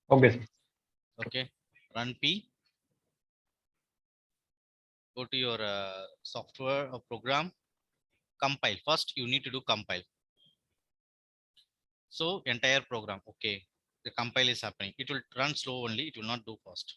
Okay, sir. Okay, run P. Go to your software or program. Compile. First, you need to do compile. So entire program. Okay, the compile is happening. It will run slow only. It will not do fast.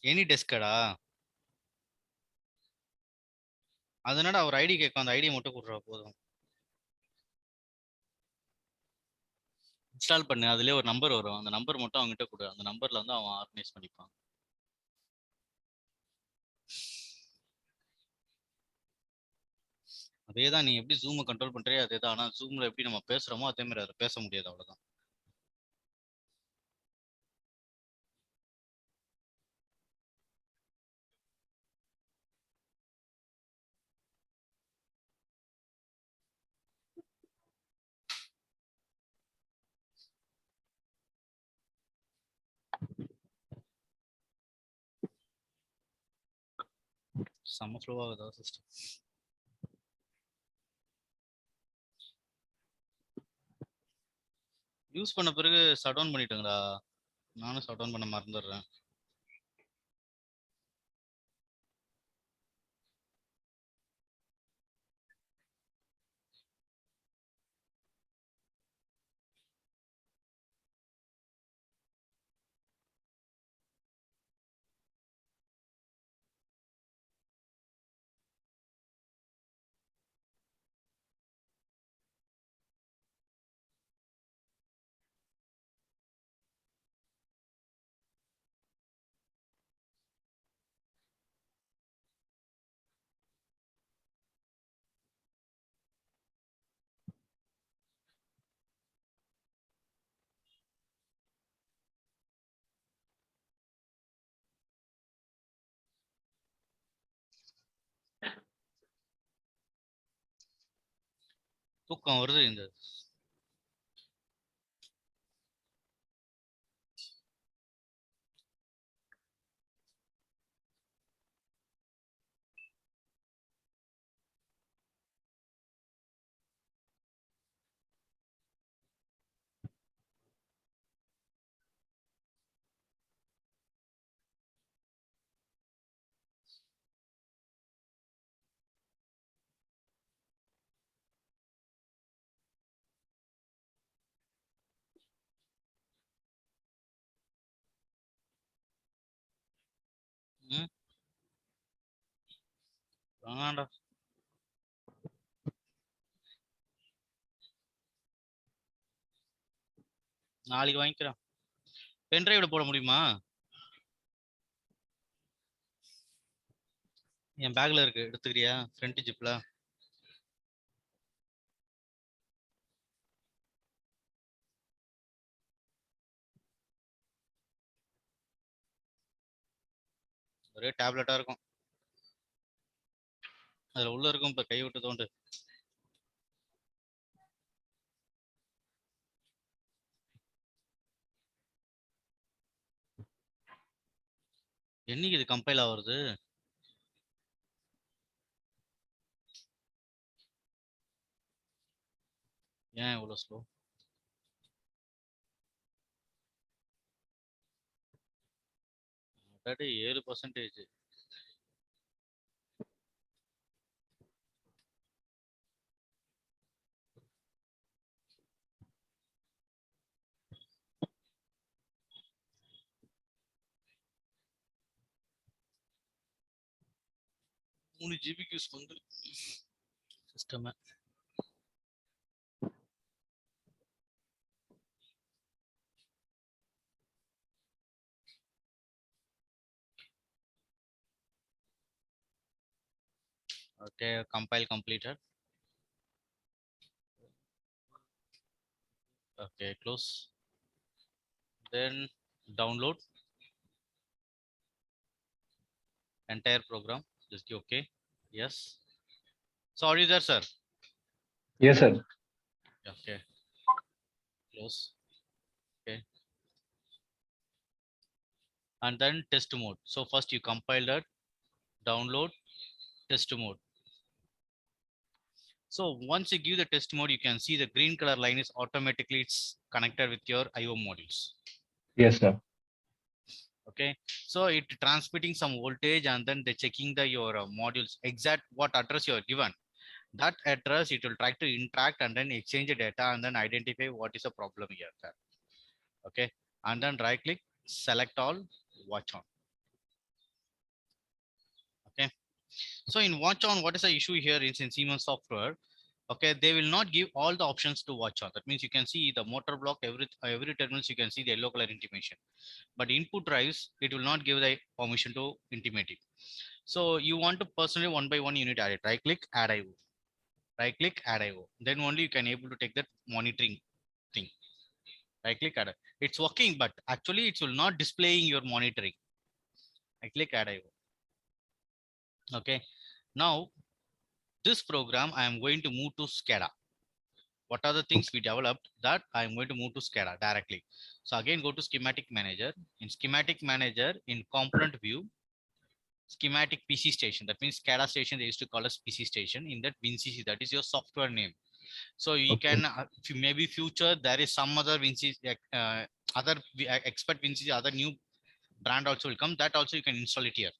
Any டெஸ்கடா அதனால அவர் ID கேட்கும். அந்த ID மட்டும் கொடுறா போதும். Install பண்ணு. அதுலயே ஒரு number வரும். அந்த நம்பர் மட்டும் அவங்ககிட்ட கொடு. அந்த நம்பர்ல வந்து அவன் ஆர்கனைஸ் பண்ணிப்பான். அதேதான் நீ எப்படி ஜூமை கண்ட்ரோல் பண்றியோ அதேதான். ஆனா ஜூம்ல எப்படி நம்ம பேசுறோமோ அதே மாதிரி அதை பேச முடியாது. அவ்வளவுதான். செம்ம ஃப்ளோ ஆகுதா சிஸ்டம்? யூஸ் பண்ண பிறகு ஷட் டவுன் பண்ணிட்டுங்களா? நானும் ஷட் டவுன் பண்ண மறந்துடுறேன். தூக்கம் வருது இந்த. ம் வேணாண்டா. நாளைக்கு வாங்கிக்கிறேன். பென்ட்ரைவ்ல போட முடியுமா? என் பேக்ல இருக்கு, எடுத்துக்கிறியா? ஃப்ரண்ட் ஜிப்ல. ஒரே டேப்லெட்டா இருக்கும். அதுல உள்ள இருக்கும். இப்ப கை விட்டு தோண்டு. என்னைக்கு இது கம்பைல் ஆகுறது? ஏன் இவ்வளவு ஸ்லோ? 7%. மூணு ஜிபிக்கு யூஸ் பண்ணு system. Okay, compile completed. Okay, close. Then download entire program. Just give okay. Yes. So are you there, sir? Yes, sir. Okay. Close. Okay. And then test mode. So first you compile that, download, test mode. So once you give the test mode, you can see the green color line is automatically it's connected with your IO modules. Yes, sir. Okay, so it transmitting some voltage and then they checking the your modules exact what address you are given. That address it will try to interact and then exchange the data and then identify what is the problem here, sir. Okay, and then right click, select all, watch on. Okay, so in watch on, what is the issue here is in Siemens software. Okay, they will not give all the options to watch on. That means you can see the motor block, every terminals you can see the yellow color intimation, but input drives it will not give the permission to intimate it. So you want to personally one by one you need to add it. Right click, add IO. Right click, add IO. Then only you can able to take that monitoring thing. Right click, add. It's working, but actually it will not displaying your monitoring. I click add IO. Okay, now this program I am going to move to SCADA. What are the things we developed that I am going to move to SCADA directly. So again go to schematic manager. In schematic manager, in component view, schematic PC station, that means SCADA station they used to call as PC station. In that WINCC, that is your software name. So you Okay. can maybe future there is some other WINCC, other expert WINCC, other new brand also will come, that also you can install it here.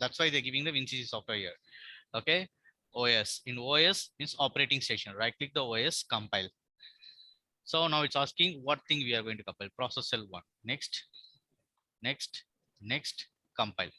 That's why they're giving the WINCC software here. Okay, OS. In OS means operating station. Right click the OS, compile. So now it's asking what thing we are going to compile. Process cell 1. Next, next, next, compile.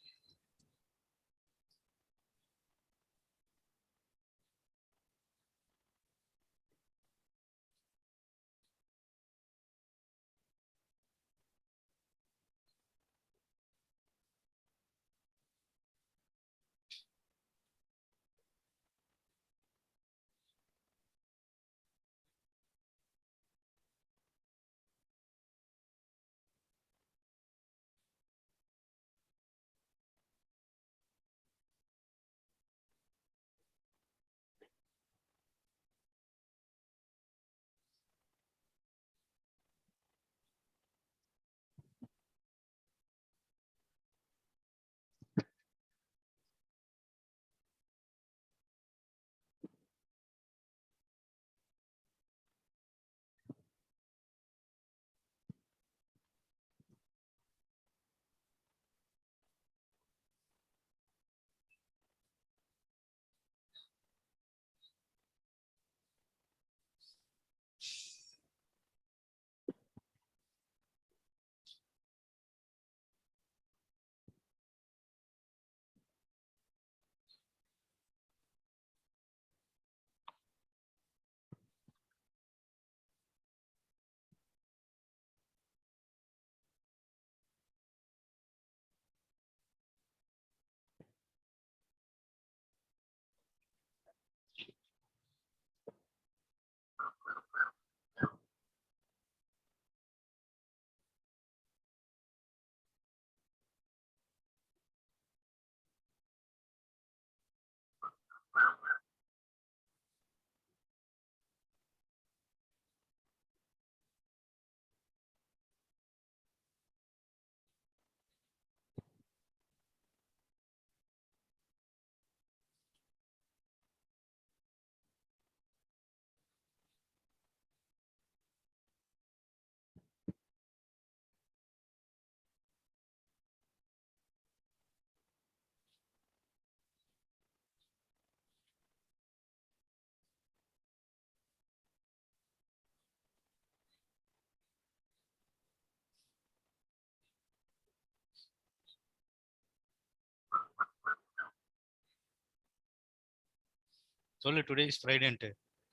சொல்லு today is ஃப்ரைடேன்ட்டு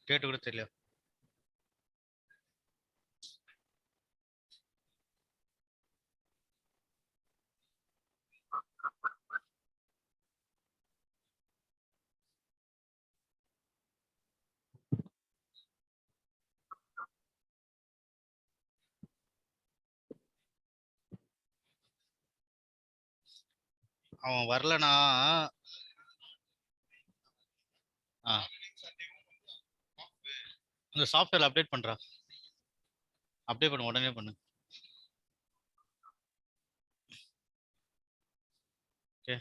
date கூட தெரியல. அவன் வரலனா அந்த software update பண்றா. Update பண்ணு, உடனே பண்ணு. Okay.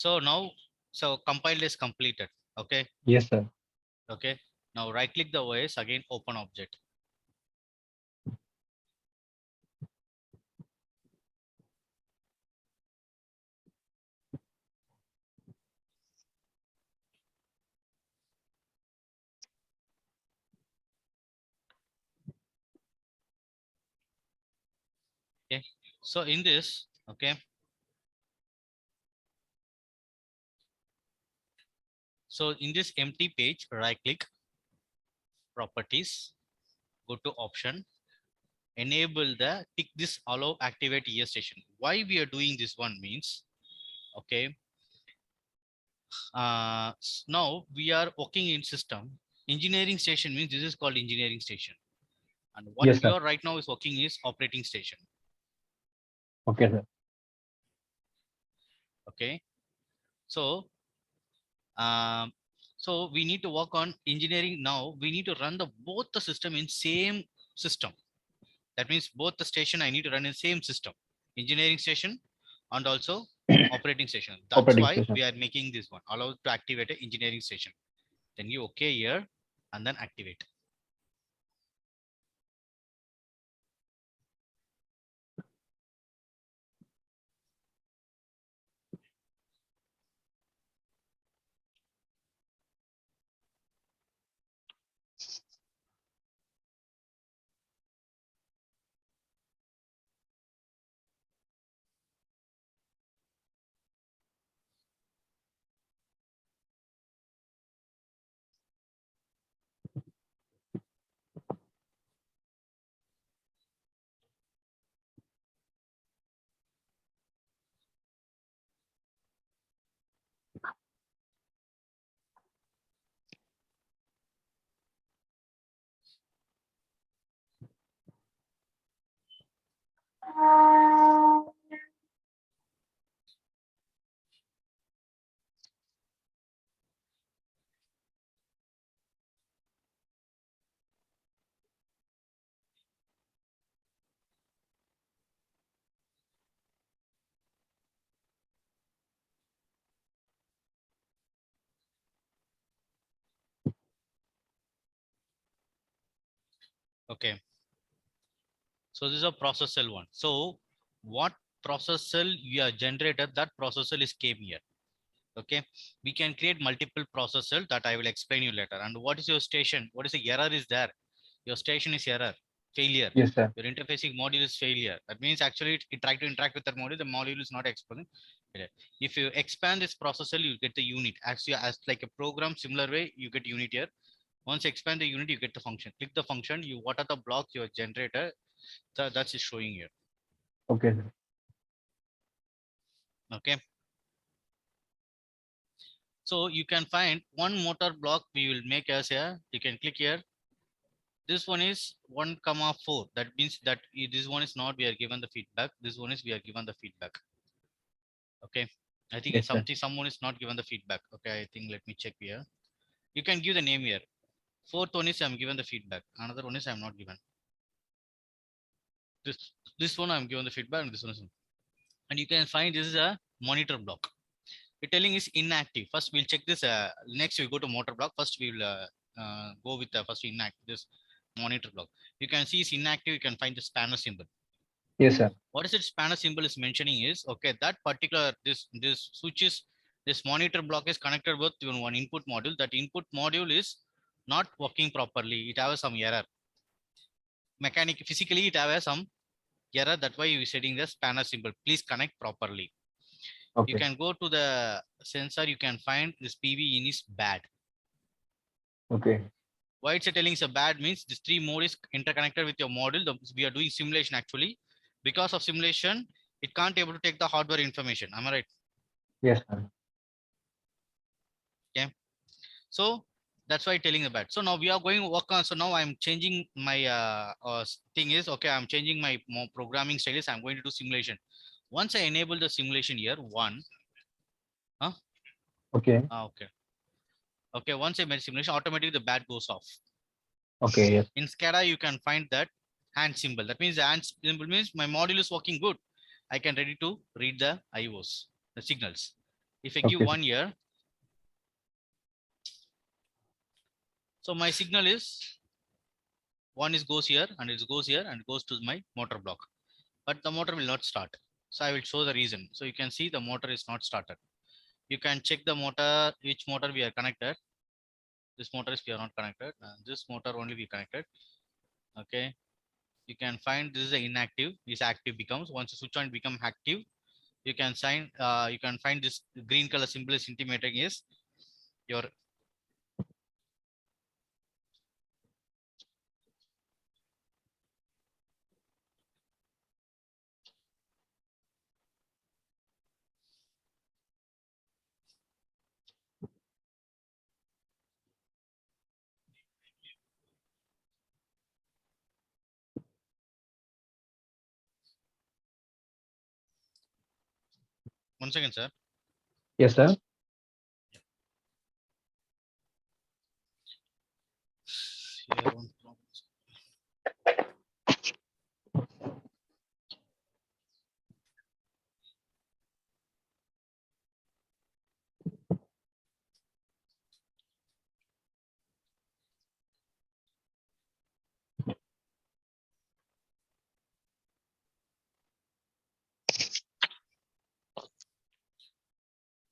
So now, so compiled is completed. Okay. Yes, sir. Okay. Now right click the OS, again open object. Okay. So in this, okay. So in this empty page, right click, properties, go to option, enable the tick this allow activate ES station. Why we are doing this one means, okay. Now we are working in system. Engineering station means this is called engineering station. And what Yes, you sir. are right now is working is operating station. Okay, sir. Okay. So, um, so we need to work on engineering now. We need to run the both the system in same system. That means both the station I need to run in same system, engineering station and also operating station. That's Operating why station. we are making this one allow to activate a engineering station. Then you okay here and then activate. Okay. So this is a process cell one. So what process cell you are generated, that process cell is came here. Okay. We can create multiple process cell that I will explain you later. And what is your station? What is the error is there? Your station is error, failure. Yes, sir. Your interfacing module is failure. That means actually it try to interact with that module. The module is not exploding. If you expand this process cell, you get the unit. As you as like a program, similar way, you get unit here. Once you expand the unit, you get the function. Click the function. You what are the blocks your generator? That's is showing here. Okay, sir. Okay. So you can find one motor block we will make as a, you can click here. This one is 1,4. That means that this one is not, we are given the feedback. This one is, we are given the feedback. Okay. I think Yes, sir. someone is not given the feedback. Okay. I think, let me check here. You can give the name here. Fourth one is I'm given the feedback. Another one is I'm not given. This one I'm given the feedback and this one is, and you can find this is a monitor block. We're telling is inactive. First we'll check this. Next we go to motor block. First we will go with the first inactive, this monitor block. You can see it's inactive. You can find the spanner symbol. Yes, sir. What is it spanner symbol is mentioning is, okay, that particular this switch is, this monitor block is connected with one input module. That input module is not working properly. It has some error. Physically it has some error. That's why you're setting the spanner symbol. Please connect properly. Okay. You can go to the sensor. You can find this PV in is bad. Okay. Why it's telling it's a bad means this 3 mode is interconnected with your module. We are doing simulation actually. Because of simulation, it can't able to take the hardware information. Am I right? Yes, sir. Okay. So that's why telling the bad. So now we are going to work on. So now I'm changing my thing is okay. I'm changing my programming style is I'm going to do simulation. Once I enable the simulation here, one. Huh? Okay. Okay. Okay. Once I made simulation, automatically the bad goes off. Okay. Yes. In SCADA, you can find that hand symbol. That means the hand symbol means my module is working good. I can ready to read the IOs, the signals. If I give Okay. 1 year, so my signal is one is goes here and it goes here and goes to my motor block, but the motor will not start. So I will show the reason. So you can see the motor is not started. You can check the motor, which motor we are connected. This motor is we are not connected. And this motor only we connected. Okay. You can find this is inactive. This active becomes once the switch on become active. You can sign. You can find this green color symbol is intimating is your. One second, sir. Yes, sir. Here one problem.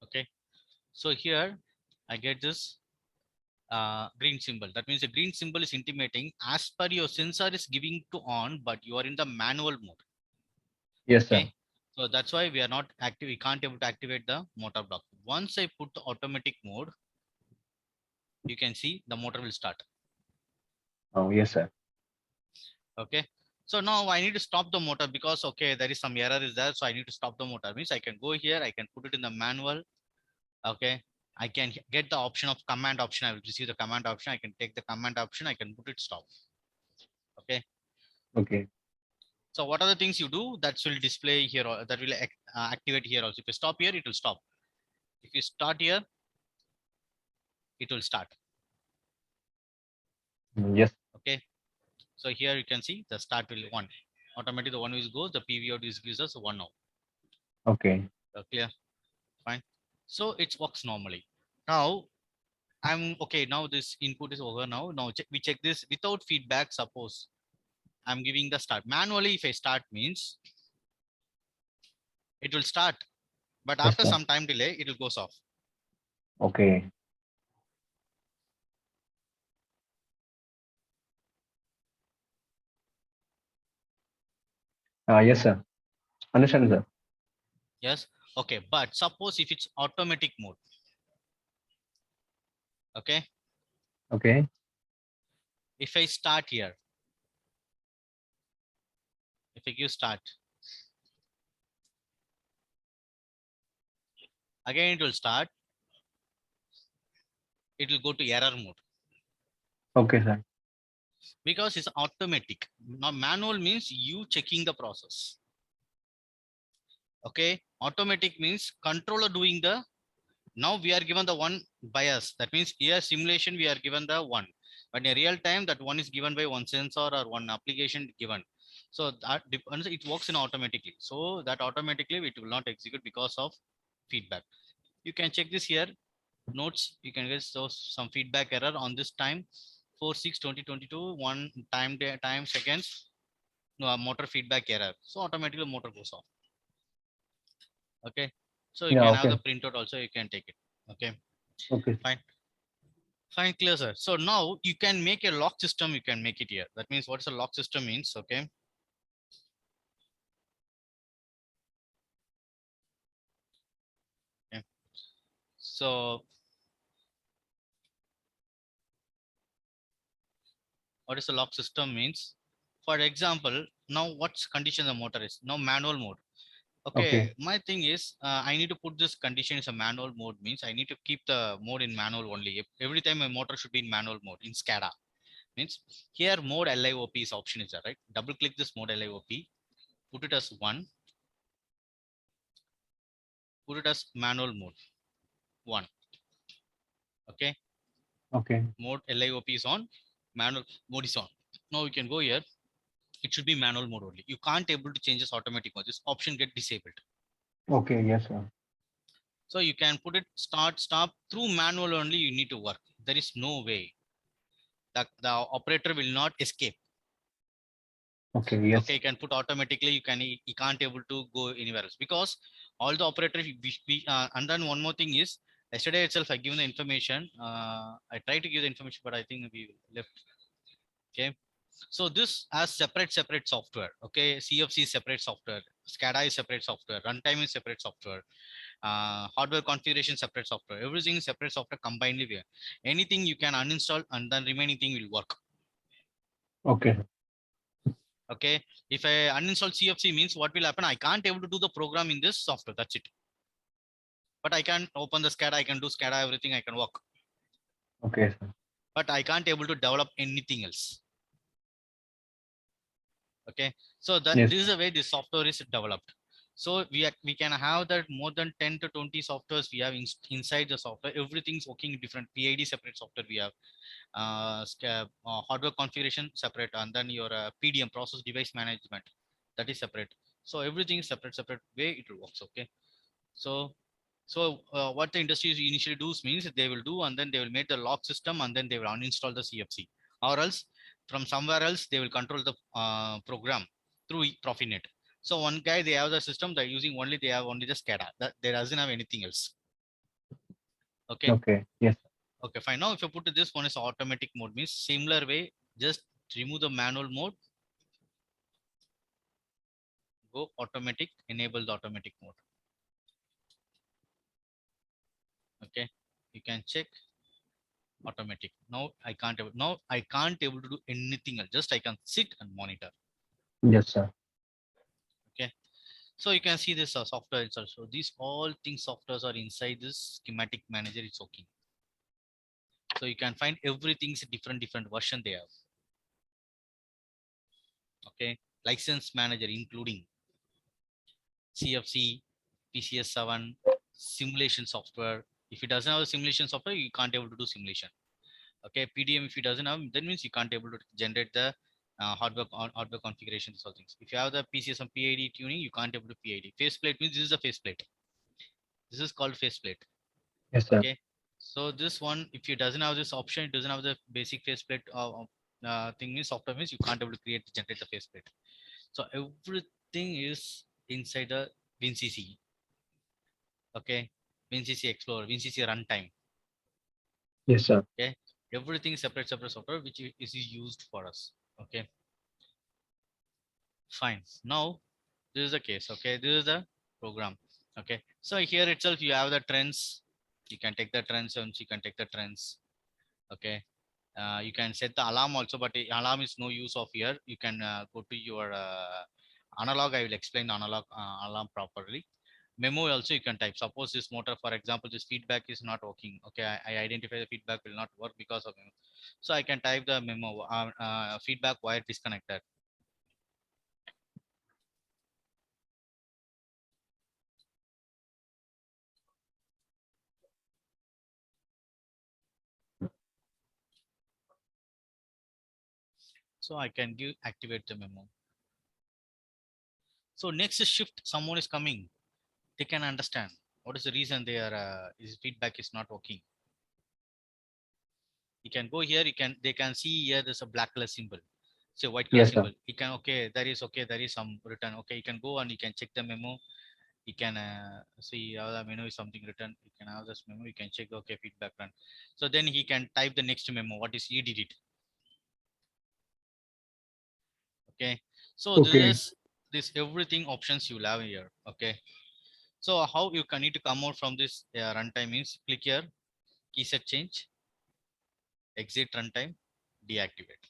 Okay. So here I get this green symbol. That means the green symbol is intimating as per your sensor is giving to on, but you are in the manual mode. Yes, sir. Okay. So that's why we are not active. We can't able to activate the motor block. Once I put the automatic mode, you can see the motor will start. Oh, yes, sir. Okay. So now I need to stop the motor because okay, there is some error is there. So I need to stop the motor. Means I can go here, I can put it in the manual. Okay. I can get the option of command option. I will receive the command option. I can take the command option. I can put it stop. Okay. Okay. So what are the things you do that will display here or that will activate here also? If you stop here, it will stop. If you start here, it will start. Yes. Okay. So here you can see the start will one. Automatically the one is goes, the PVO is gives us one now. Okay. Clear? Fine. So it works normally. Now I'm okay. Now this input is over now. Now we check this without feedback. Suppose I'm giving the start manually. If I start means it will start, but Yes, after sir. some time delay, it will goes off. Okay. Yes, sir. Understand, sir. Yes. Okay. But suppose if it's automatic mode. Okay. Okay. If I start here, if I give start, again it will start. It will go to error mode Okay, sir. because it's automatic. Now manual means you checking the process. Okay. Automatic means controller doing the. Now we are given the one bias. That means here simulation we are given the one, but in real time that one is given by one sensor or one application given. So that depends. It works in automatically. So that automatically it will not execute because of feedback. You can check this here. Notes. You can get so some feedback error on this time. 4/6/2022. One time seconds. Motor feedback error. So automatically motor goes off. Okay. So you Yeah. can have the Okay. printout also. You can take it. Okay. Okay. Fine. Fine, clear, sir. So now you can make a lock system. You can make it here. That means what's a lock system means, okay. Okay. So What is the lock system means? For example, now what's condition the motor is? Now manual mode. Okay, Okay. my thing is I need to put this condition as a manual mode means I need to keep the mode in manual only. Every time my motor should be in manual mode in SCADA. Means here mode LIOP is option is there, right? Double click this mode LIOP, put it as one, put it as manual mode one. Okay, Okay. mode LIOP is on, manual mode is on. Now you can go here. It should be manual mode only. You can't able to change this automatic mode. This option get disabled. Okay. Yes, sir. So you can put it start, stop through manual only. You need to work. There is no way that the operator will not escape. Okay. Yes. Okay, you can put automatically. You can't able to go anywhere else because all the operators. And then one more thing is yesterday itself I given the information. I tried to give the information, but I think we left. Okay, so this has separate software. Okay, CFC is separate software. SCADA is separate software. Runtime is separate software. Hardware configuration separate software. Everything is separate software combined here. Anything you can uninstall and then remaining thing will work. Okay. Okay, if I uninstall CFC means what will happen? I can't able to do the program in this software. That's it. But I can open the SCADA. I can do SCADA everything. I can work. Okay, sir. But I can't able to develop anything else. Okay, so that Yes. this is the way this software is developed. So we can have that more than 10 to 20 softwares we have inside the software. Everything's working different. PID separate software we have, hardware configuration separate, and then your PDM, process device management, that is separate. So everything is separate way it works. Okay, so what the industry initially does means they will do and then they will make the lock system and then they will uninstall the CFC, or else from somewhere else they will control the program through Profinet. So one guy they have the system they're using only, they have only the SCADA, that they doesn't have anything else. Okay, Okay. Yes. okay, fine. Now if you put this one is automatic mode means similar way, just remove the manual mode, go automatic, enable the automatic mode. Okay, you can check automatic. Now I can't able to do anything else, just I can sit and monitor. Yes, sir. Okay, so you can see this software itself. So these all things softwares are inside this schematic manager. It's okay. So you can find everything's different version they have. Okay, license manager including CFC, PCS 7, simulation software. If it doesn't have a simulation software, you can't able to do simulation. Okay, PDM if it doesn't have, that means you can't able to generate the hardware configuration, these all things. If you have the PCS and PID tuning, you can't able to PID. Faceplate means this is a faceplate. This is called faceplate. Yes, sir. Okay, so this one, if it doesn't have this option, it doesn't have the basic faceplate thing means software means you can't able to generate the faceplate. So everything is inside the WinCC. Okay, WinCC Explorer, WinCC runtime. Yes, sir. Okay, everything is separate software which is used for us. Okay, fine. Now this is the case. Okay, this is the program. Okay, so here itself you have the trends. You can take the trends and you can take the trends. Okay, you can set the alarm also, but the alarm is no use of here. You can go to your analog. I will explain the analog alarm properly. Memo also you can type. Suppose this motor, for example, this feedback is not working. Okay, I identify the feedback will not work because of memo. So I can type the memo feedback wire disconnected. So I can give activate the memo. So next shift, someone is coming. They can understand what is the reason their is feedback is not working. You can go here. They can see here. There's a black color symbol. So white color Yes, sir. symbol. You can okay. There is some written. Okay, you can go and you can check the memo. You can see how the memo is something written. You can have this memo. You can check okay feedback run. So then he can type the next memo. What is he did it? Okay. So Okay. this everything options you will have here. Okay. So how you can need to come out from this runtime is click here, key set change, exit runtime, deactivate.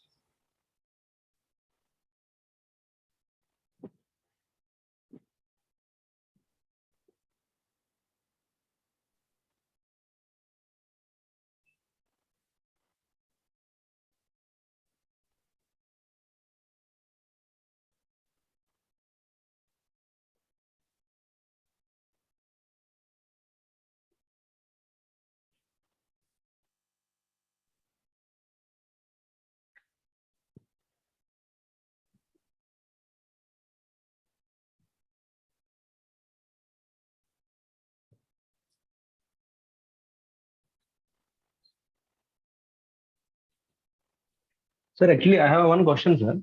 Sir, actually, I have one question, sir.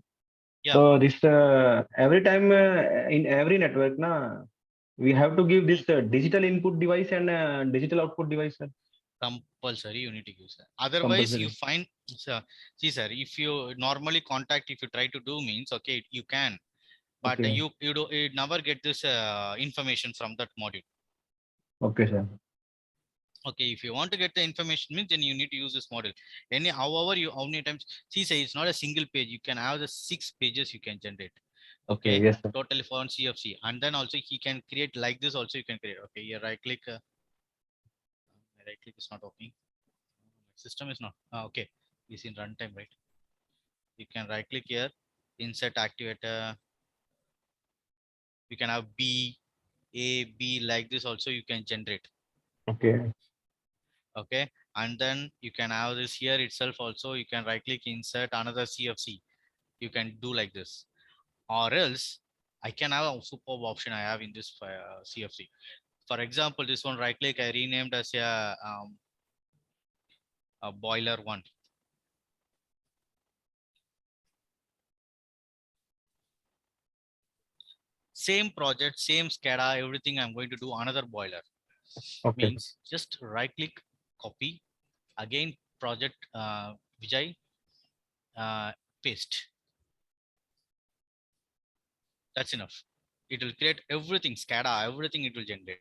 Yeah. So this every time in every network, na, we have to give this digital input device and digital output device, sir. Compulsory you need to use that. Otherwise you Compulsory. find, sir, see sir, if you normally contact, if you try to do means, okay, you can, but Okay. you never get this information from that module. Okay, sir. Okay, if you want to get the information means, then you need to use this model. Any however you how many times, see say it's not a single page, you can have the 6 pages you can generate. Okay. Okay, Yes, sir. totally for CFC, and then also he can create like this also, you can create. Okay, here right click, right click is not opening, system is not okay, is in runtime, right? You can right click here, insert activator, you can have B, A, B, like this also you can generate. Okay. Okay, and then you can have this here itself also, you can right click, insert another CFC, you can do like this. Or else I can have a superb option I have in this CFC. For example, this one right click, I renamed as a boiler one. Same project, same SCADA, everything. I'm going to do another boiler. Okay. Means just right click, copy, again project Vijay, paste. That's enough. It will create everything, SCADA, everything it will generate.